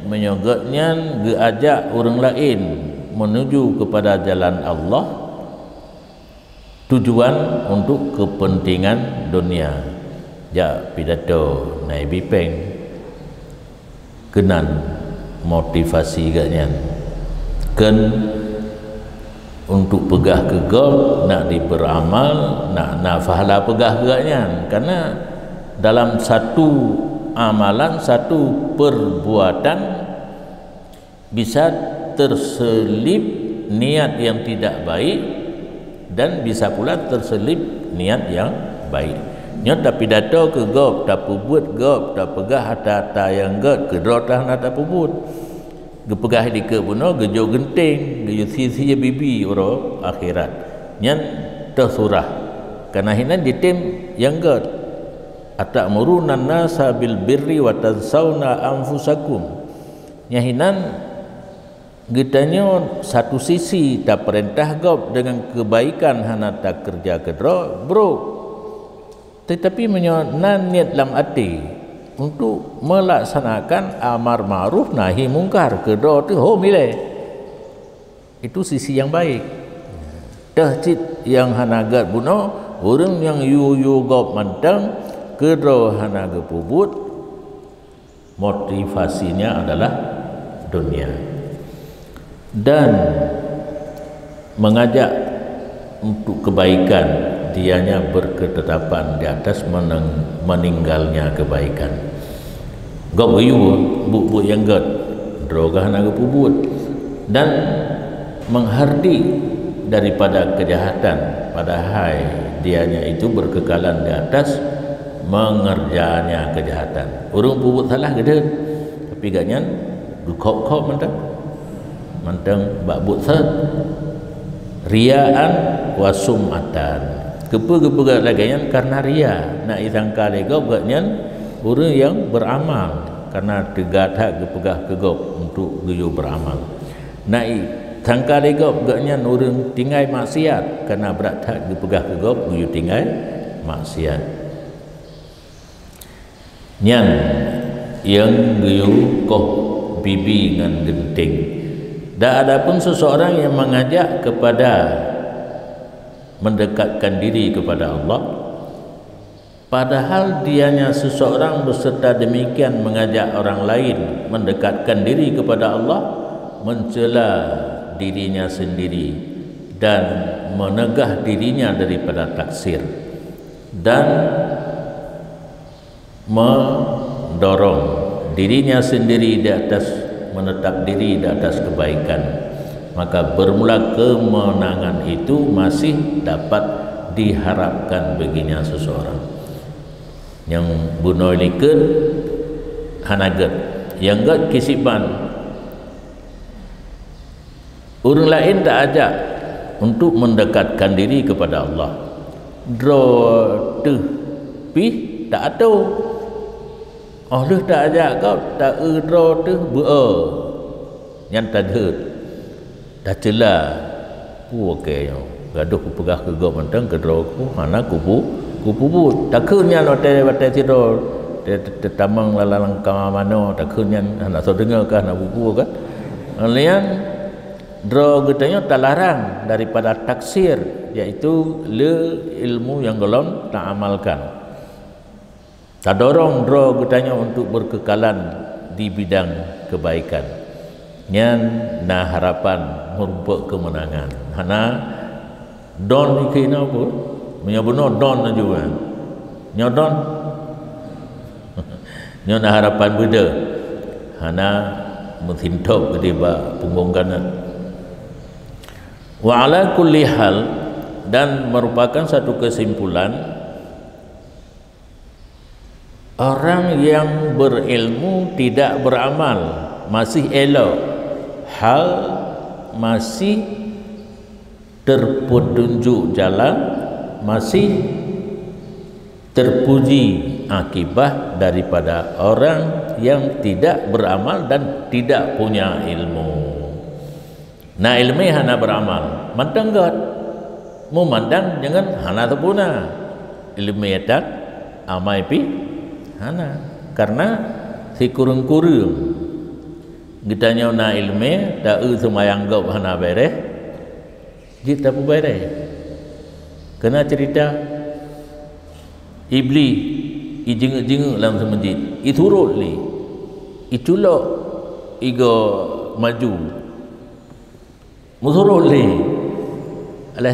menyogok nyan geajak orang lain menuju kepada jalan Allah, tujuan untuk kepentingan dunia. Ja pidato naik bipeng kenan motivasi gaknya ken untuk pegah kegop nak diberamal, nak fahala pegah gaknya, karena dalam satu amalan, satu perbuatan bisa terselip niat yang tidak baik dan bisa pula terselip niat yang baik. Nya tak pidato ke gop, tak pubut gop, tak pegah hata yang gop, kedrotah nak tak pubut. Gepegah di kebuno gejo genting, gejo sisi bibi uro akhirat. Nyan tersurah. Karena hinan ditim yang gop. Atamuruna nasa bil birri wa tansawna anfusakum. Nyahinan Gitanya satu sisi tak perintah gop dengan kebaikan hana tak kerja kedro bro, tetapi menyonan niat dalam hati untuk melaksanakan amar ma'ruf nahi mungkar kedro tu milih itu sisi yang baik. Dah cit yang hana gat buno orang yang yu gop mantang kedro hana gepubut, motivasinya adalah dunia dan mengajak untuk kebaikan, dianya berketetapan di atas meninggalnya kebaikan. Gop yu bu yang gat droga hana gepubut dan menghardi daripada kejahatan, padahal dianya itu berkekalan di atas mengerjanya kejahatan. Orang pubut salah gede tapi gaknya dukop mantang bakbut sat riaan wasumatan kepe-kepe lagayan karena ria nak isangka legop gaknya orang yang beramal karena tegak kepegah kegop untuk guyu beramal. Nak sangka legop gaknya orang tinggal maksiat karena berat tak kepegah kegop guyu tinggal maksiat. Nyan yang guyu koh bibi dengan genting. Dan ada pun seseorang yang mengajak kepada mendekatkan diri kepada Allah, padahal dianya seseorang beserta demikian mengajak orang lain mendekatkan diri kepada Allah, mencela dirinya sendiri dan menegah dirinya daripada taksir dan mendorong dirinya sendiri di atas, menetap diri di atas kebaikan, maka bermula kemenangan itu masih dapat diharapkan baginya seseorang. Yang bunuh liket hanagat yang gak kisipan orang lain tak ajak untuk mendekatkan diri kepada Allah, dro tu pi tak tahu Allah tak ajak kau tak dro tu yang tak dah celah okey gaduh ku pegah ke gop mentang ke dro ku mana ku pubut taknya lo te tido te tamang lalang ka mano taknya nak so dengar kah nak bubu kan lian dro getanya tak larang daripada taksir, iaitu le ilmu yang golon tak amalkan. Tak dorong dro getanya untuk berkekalan di bidang kebaikan. Nyan na harapan merupakan kemenangan. Hana don ikina pun menyabuno don juga. Nyodon. Nyo na harapan beda. Hana menthintop gede ba punggung kanan. Wa ala kulli hal, dan merupakan satu kesimpulan, orang yang berilmu tidak beramal masih elok, hal masih terpetunjuk jalan, masih terpuji akibat daripada orang yang tidak beramal dan tidak punya ilmu. Nah ilmu hana beramal mantanggat memandang jangan hana terpuna ilmu tak amai pi hana, karena si kurung-kurung gitanya na ilmu tak semayang gop hana bereh jit tak bereh. Kena cerita iblis ijeng-jeng dalam semajid iturut li itulok igo maju musuruh li alah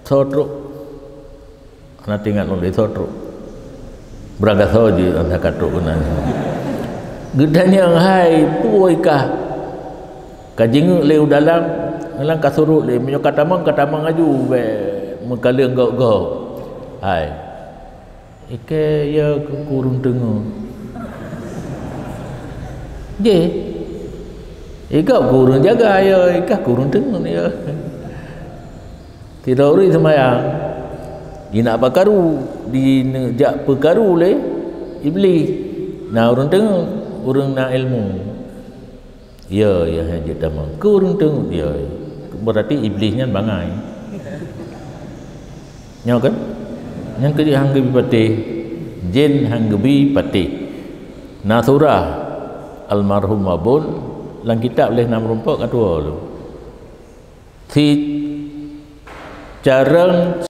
sotruk ana tinggal oleh sotruk beraga soji anda katuk kena gedanya hai puoi kah kajing le dalam ngelang kasuruk le menyo katamang aju be mengkaleng gok-gok hai ike ya kurung dengar je ika kurung jaga ya ika kurung dengar ya tidak uri semayang di nak bakaru di jak perkaru le iblis nah orang dengar orang nak ilmu Ya Haji Tamang. Kurang tengok dia. Berarti iblisnya bangai. Nyaw kan? Yang ke hanggebi patih. Jin hanggebi patih. Nasurah almarhum abun lang kitab boleh nam rumpuk katua lu. Si carang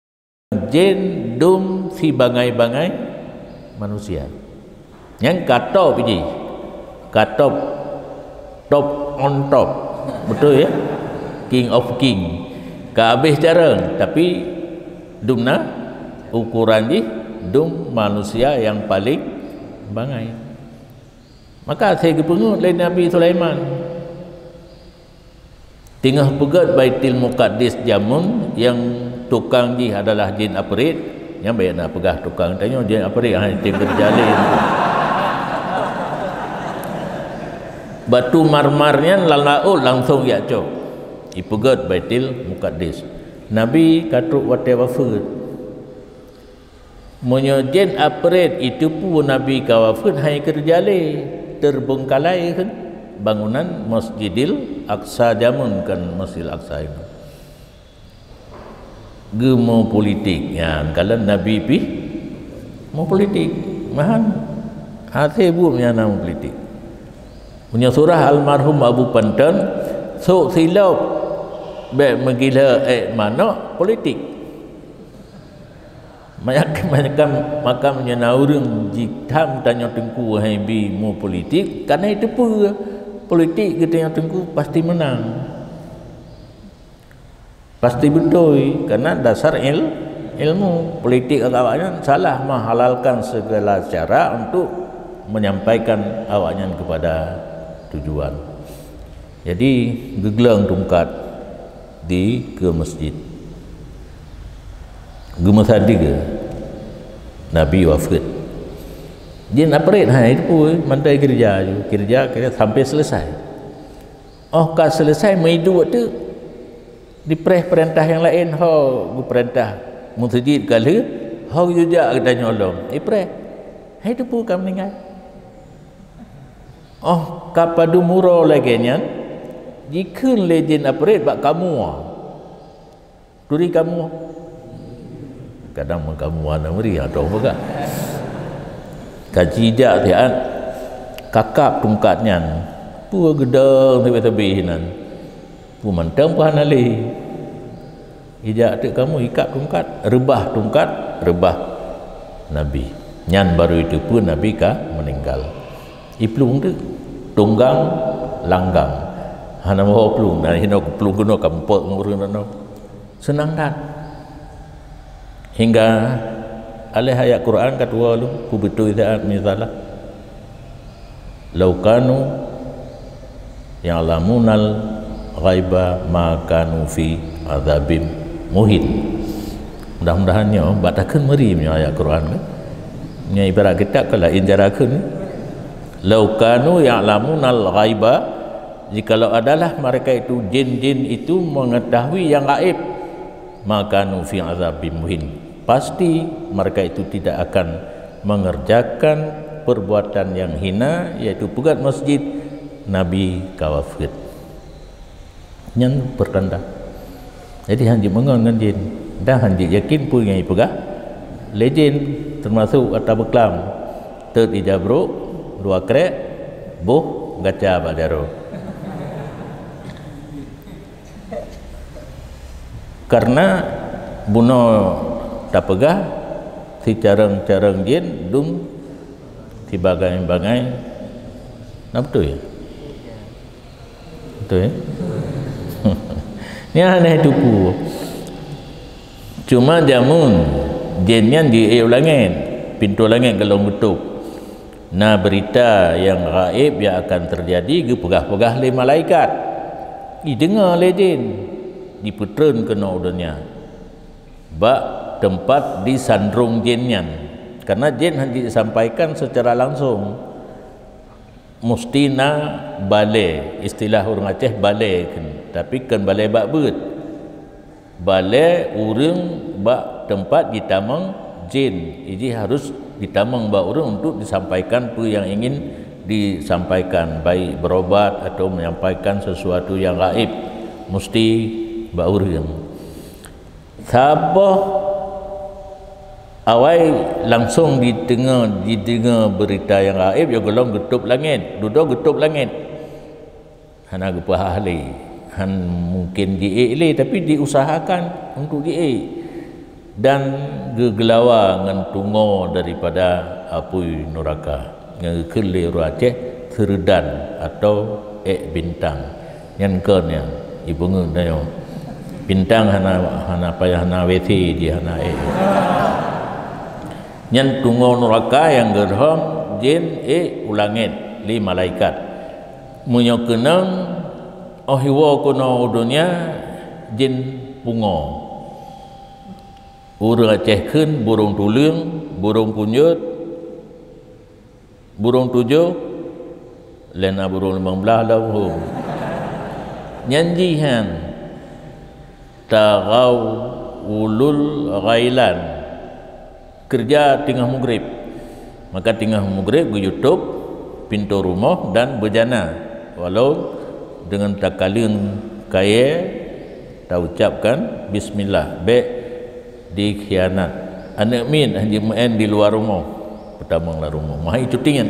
jin dum si bangai-bangai manusia. Yang katop ini. Katop top on top. Betul ya? King of king. Kehabis carang tapi dumna ukuran ni dum manusia yang paling bangai. Maka saya kepengut lain Nabi Sulaiman tengah pegat Baitul Muqaddis jamun yang tukang ni adalah jin aprit yang baik nak pegah tukang tanya jin aprit hang tinggal jalin batu marmarnya langsung ya cok ipegat Baitul Muqaddis. Nabi katuk wate wafud munyo jin aprit itu pun Nabi kawafud hai kerjale terbengkalai kan bangunan Masjidil Aqsa jamun kan Masjidil Aqsa itu gemo politik ya kalau Nabi pi mau politik mahan hati bunya nama politik punya surah almarhum Abu Pantan sok silap baik menggila mana politik makam orang jikam tanya tengku hai bi mu politik karena itu pun politik kita yang tengku pasti menang pasti betul karena dasar ilmu politik awaknya salah menghalalkan segala cara untuk menyampaikan awaknya kepada tujuan. Jadi gegelang tungkat di ke masjid gemasadi ke Nabi wafat dia nak perit itu pun mantai kerja sampai selesai kan selesai maidu waktu dipereh perintah yang lain perintah masjid kali juga kita nyolong pereh itu pun kamu meninggal kapadu murau lagi nyan jika legend apret bak kamu duri kamu kadang kamu mana meri atau apa kaji dak tian kakap tungkatnya pu gedang tebe-tebe nan pu mantang pu hanali ijak tu kamu ikat tungkat rebah Nabi nyan baru itu pun Nabi meninggal iplung tu tunggang langgang hana mau plung dan hina plung kuno kampok ngurun senang dah hingga alih ayat Quran kedua lu ku betul idaat misalah laukanu ya'lamunal ghaiba ma kanu fi adzabim muhin. Mudah-mudahannya batakan meri punya ayat Quran nya ibarat kita kalau injarakeun laukanu ya'lamunal ghaiba jikalau adalah mereka itu jin-jin itu mengetahui yang gaib maka nu fi adzabim muhin pasti mereka itu tidak akan mengerjakan perbuatan yang hina yaitu pegat masjid Nabi kawafid yang bertanda. Jadi hanji mengon dengan jin dah hanji yakin punya pegah legend termasuk atau beklam ter ijabro dua krek boh gaca badaro karena buno tak pegah si carang-carang jin dum si bagai-bagai nah betul ya betul ya ni aneh tupu cuma jamun jinnya di langit pintu langit kalau tutup nah berita yang gaib yang akan terjadi gepegah-pegah le malaikat dengar le jin diputreun kena udahnya bak tempat disandrung jinnya karena jin hanya disampaikan secara langsung mustina bale istilah orang Aceh bale kan tapi kan bale bak beut bale urang bak tempat ditamang jin jadi harus ditamang bak urang untuk disampaikan apa yang ingin disampaikan, baik berobat atau menyampaikan sesuatu yang gaib, mesti baurang. Siapa awai langsung didengar berita yang gaib, ya golong getup langit, duduk getup langit. Hana gepah ahli, han mungkin diikli tapi diusahakan untuk diik. Dan gegelawa ngan tungo daripada api neraka ngekeli Aceh Serdan atau bintang yang kernya ibu ngendayo bintang hana payah hana weti di hana yang tungo neraka yang gerhom jin ulangit li malaikat munyokenang ohiwo kuno udunya jin pungo. Urang Aceh keun burung tulung, burung kunyut, burung tujuh, lena burung 15 lahu. Nyanjihan tagaw ulul ghailan, kerja tengah maghrib. Maka tengah maghrib ke YouTube pintu rumah dan berjana, walau dengan takalun kaya tak ucapkan bismillah dikhianat anak min haji main di luar rumah pertama lah rumah mahai cutingan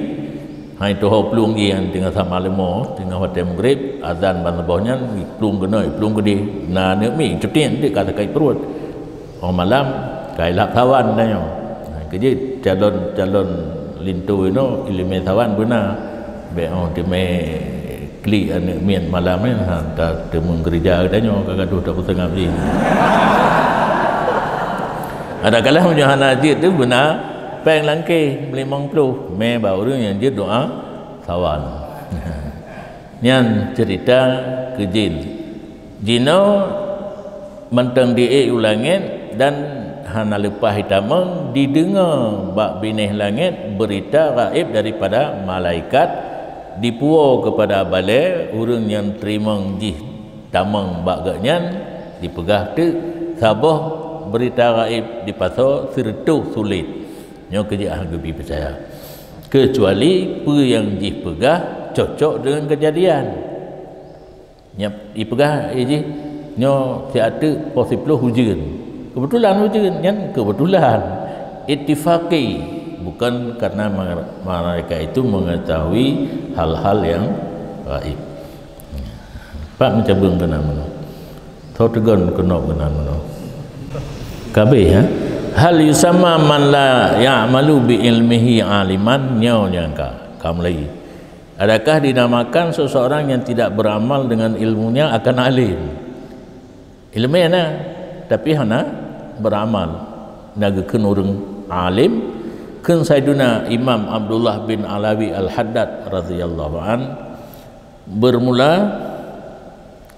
hai tu ho plung yang tinggal sama lemo tinggal hotel maghrib azan ban lebahnya plung kena plung gede na anak min cutingan dia kata kai perut malam kai lap tawan danyo kerja calon lintu ino ilmu tawan benar be di me kli anak min malam ni tak temu gereja danyo kagaduh tak tengah ni. Ada kalah macam hana jid tu benar peng langkih 50 me baru yang jid doa sawan. Nyan cerita ke jin. Jino mentang di ulangit dan hana lepas hitamang didengar bak binih langit berita gaib daripada malaikat dipuo kepada balai urang yang terima jih tamang bak ganyan dipegah tu sabah berita gaib di pasal sertu sulit nyo kerja ahli percaya kecuali apa yang jih pegah cocok dengan kejadian nyap dipegah ji nyo tiada possible hujan kebetulan yang kebetulan ittifaqi bukan karena mereka itu mengetahui hal-hal yang gaib. Pak mencabung kena mana thau tegon kena mana kabeh hal yusamma man la ya'malu bi ilmihi aliman nyaw nyangka kamlai. Adakah dinamakan seseorang yang tidak beramal dengan ilmunya akan alim? Ilmunya tapi hana beramal. Nagakeun urang alim keun Sayyiduna Imam Abdullah bin Alawi Al-Haddad radhiyallahu an bermula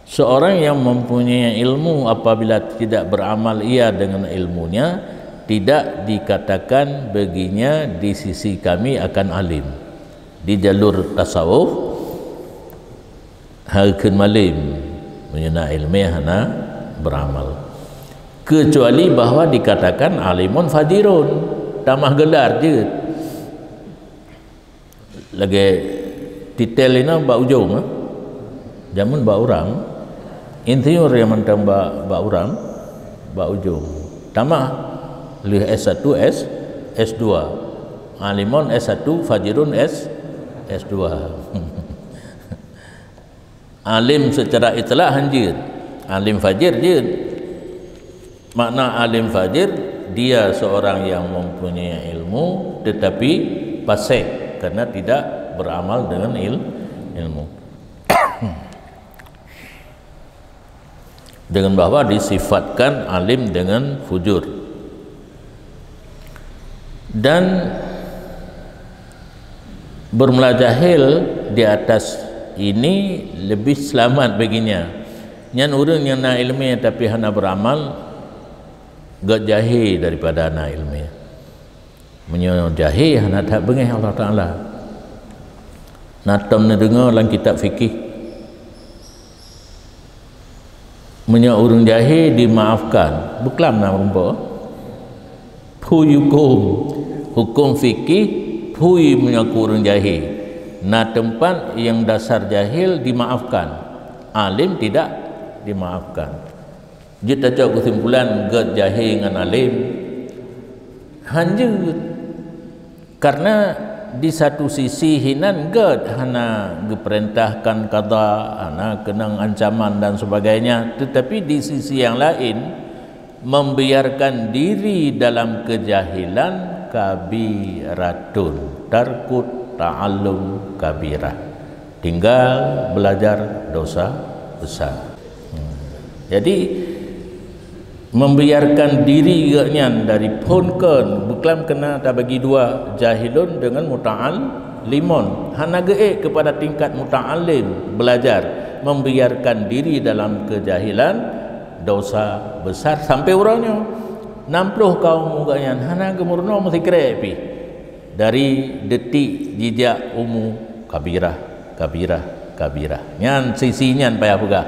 seorang yang mempunyai ilmu apabila tidak beramal ia dengan ilmunya tidak dikatakan baginya di sisi kami akan alim. Di jalur tasawuf hakeun malim mengenai ilmu hana beramal kecuali bahawa dikatakan alimun fadirun tamah gelar je lagi detail ini bak ujung jamun bak orang intinyur yang mentang bak orang bak ujung tamah lih S1 S2 alimun S1 fajirun S2 alim secara itulah hanjir alim fajir je makna alim fajir dia seorang yang mempunyai ilmu tetapi fasik karena tidak beramal dengan ilmu dengan bahwa disifatkan alim dengan fujur. Dan bermula jahil di atas ini lebih selamat baginya. Nyan urang yang na ilmu tapi hana beramal gak jahil daripada na ilmu. Menyo jahil hana tak bengih Allah Taala. Natam na dengar dalam kitab fikih. Menyo urang jahil dimaafkan. Beklam na rumpa. Pu hukum fikih pui menyaku urang jahil na tempat yang dasar jahil dimaafkan, alim tidak dimaafkan. Kita cakap kesimpulan ged jahil dengan alim hanya karena di satu sisi hinan ged hana diperintahkan qada, hana kenang ancaman dan sebagainya, tetapi di sisi yang lain membiarkan diri dalam kejahilan kabiratun, tarkut ta'allum kabirah, tinggal belajar dosa besar. Jadi membiarkan diri dari ponken buklam kena tak bagi dua jahilun dengan muta'allimun, hana geek kepada tingkat muta'allim belajar, membiarkan diri dalam kejahilan dosa besar sampai orangnya 60 kaum mugayan hana gemurno mesti krepi dari detik jejak umu kabirah nyan sisinya payah pegah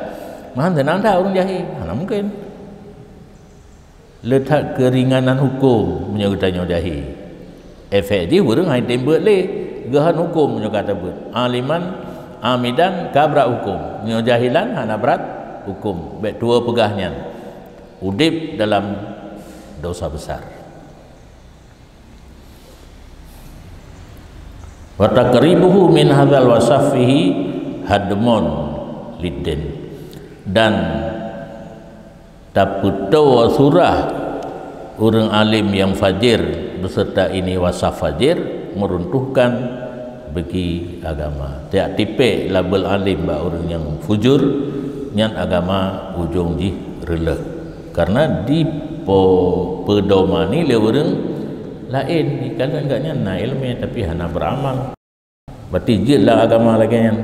mahan tenang dah orang jahil hana mungkin letak keringanan hukum menyertanya jahil efek dia orang hai tembak le gahan hukum menyerta bet aliman amidan kabrak hukum jahilan hana berat hukum, baik dua pegahnya udip dalam dosa besar. Wa taqribuhu min hadzal wasafihi hadmun lidin, dan taputo surah orang alim yang fajir beserta ini wasaf fajir meruntuhkan bagi agama. Tiap tipe label alim ba orang yang fujur nyan agama ujung di rela karena di pedomani le orang lain kalau enggaknya na ilmu tapi hana beramal berarti jelah agama lagi nyan